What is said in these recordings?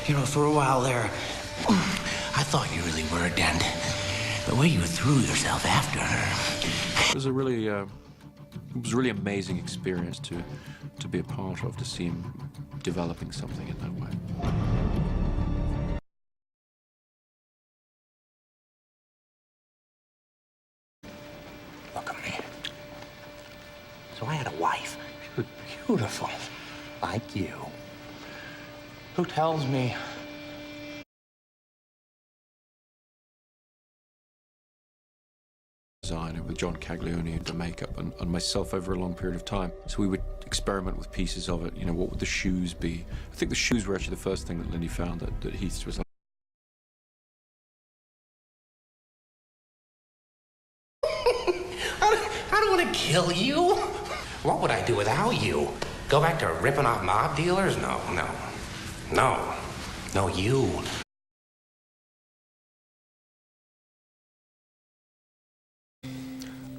You know, for a while there, I thought you really were a dent. The way you threw yourself after her. It was a really amazing experience to be a part of, to see him developing something in that way. Look at me. So I had a wife, she was beautiful, like you, who tells me designer with John Caglione and the makeup and myself over a long period of time. So we would experiment with pieces of it. You know, what would the shoes be? I think the shoes were actually the first thing that Lindy found that Heath was like. I don't want to kill you. What would I do without you? Go back to ripping off mob dealers? No, you.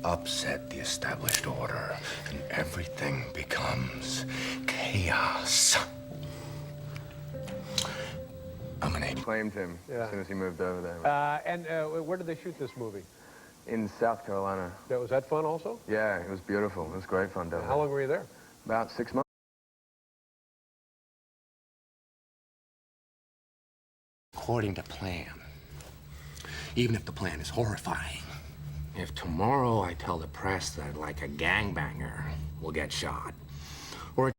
Upset the established order, and everything becomes chaos. I'm gonna claimed him as soon as he moved over there. And where did they shoot this movie? In South Carolina. Was that fun also? Yeah, it was beautiful. It was great fun down there. How long were you there? About 6 months. According to plan, even if the plan is horrifying, if tomorrow I tell the press that like a gangbanger will get shot, or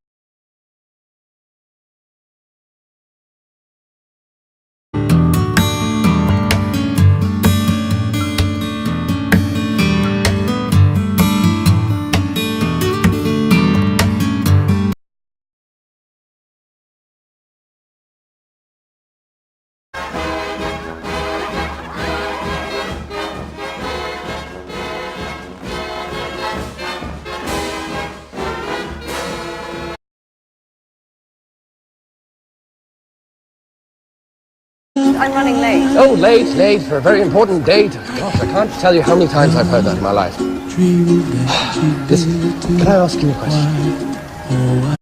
I'm running late. Oh, late for a very important date. Gosh, I can't tell you how many times I've heard that in my life. Listen, can I ask you a question?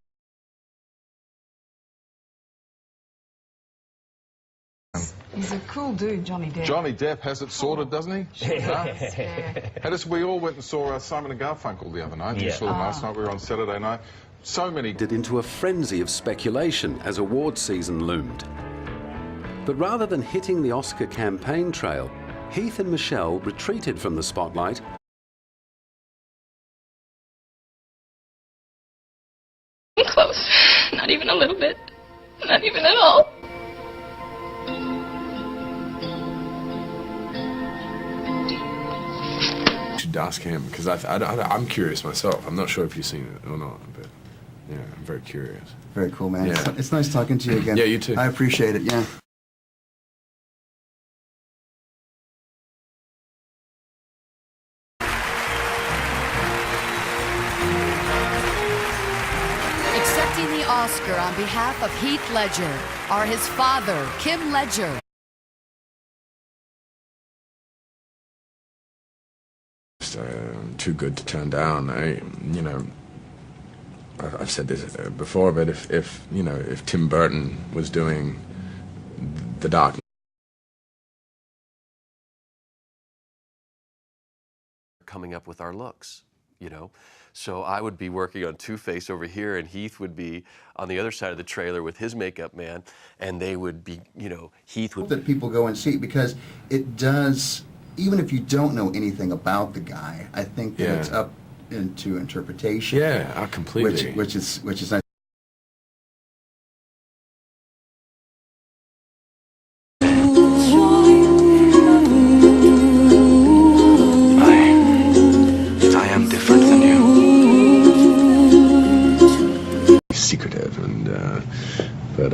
He's a cool dude, Johnny Depp. Johnny Depp has it sorted, doesn't he? Yeah. We all went and saw Simon and Garfunkel the other night. You saw them last night. We were on Saturday night. So many. Into a frenzy of speculation as award season loomed. But rather than hitting the Oscar campaign trail, Heath and Michelle retreated from the spotlight. Close. Not even a little bit. Not even at all. You should ask him, because I'm curious myself. I'm not sure if you've seen it or not, but yeah, I'm very curious. Very cool, man. Yeah. It's nice talking to you again. Yeah, you too. I appreciate it, yeah. Accepting the Oscar on behalf of Heath Ledger are his father, Kim Ledger. Too good to turn down. I've said this before, but if Tim Burton was doing The Dark Knight, coming up with our looks, so I would be working on Two-Face over here, and Heath would be on the other side of the trailer with his makeup man, and they would be, Heath would... That people go and see, because it does, even if you don't know anything about the guy, I think that it's up into interpretation. Yeah, completely. Which is nice. I am different than you. Secretive, but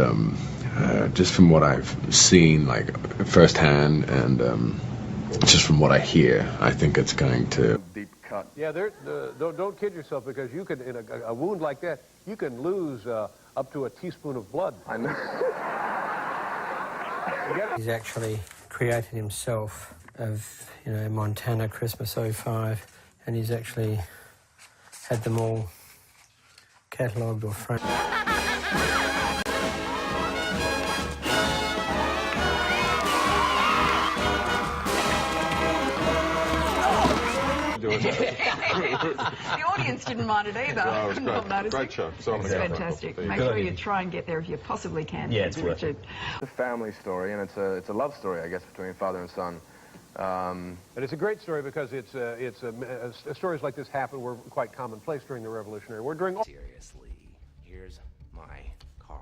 just from what I've seen, like firsthand, and just from what I hear, I think it's going to. Deep cut. Yeah, don't kid yourself, because you can, in a wound like that, you can lose up to a teaspoon of blood. I know. He's actually created himself of, Montana Christmas '05, and he's actually had them all catalogued or framed. The audience didn't mind it either. No, it was Not great. noticing. Great show. So It's fantastic. Make sure you try and get there if you possibly can. Yeah, it's worth it. It's a family story, and it's a love story, I guess, between father and son. And it's a great story because stories like this happen were quite commonplace during the Revolutionary War. Seriously, here's my card.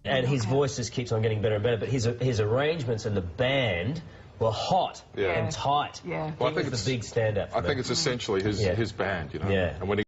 And his voice just keeps on getting better and better, but his arrangements and the band were hot and tight. Yeah. Well, he was the big stand-up. I think it's essentially his band, you know. Yeah. And when he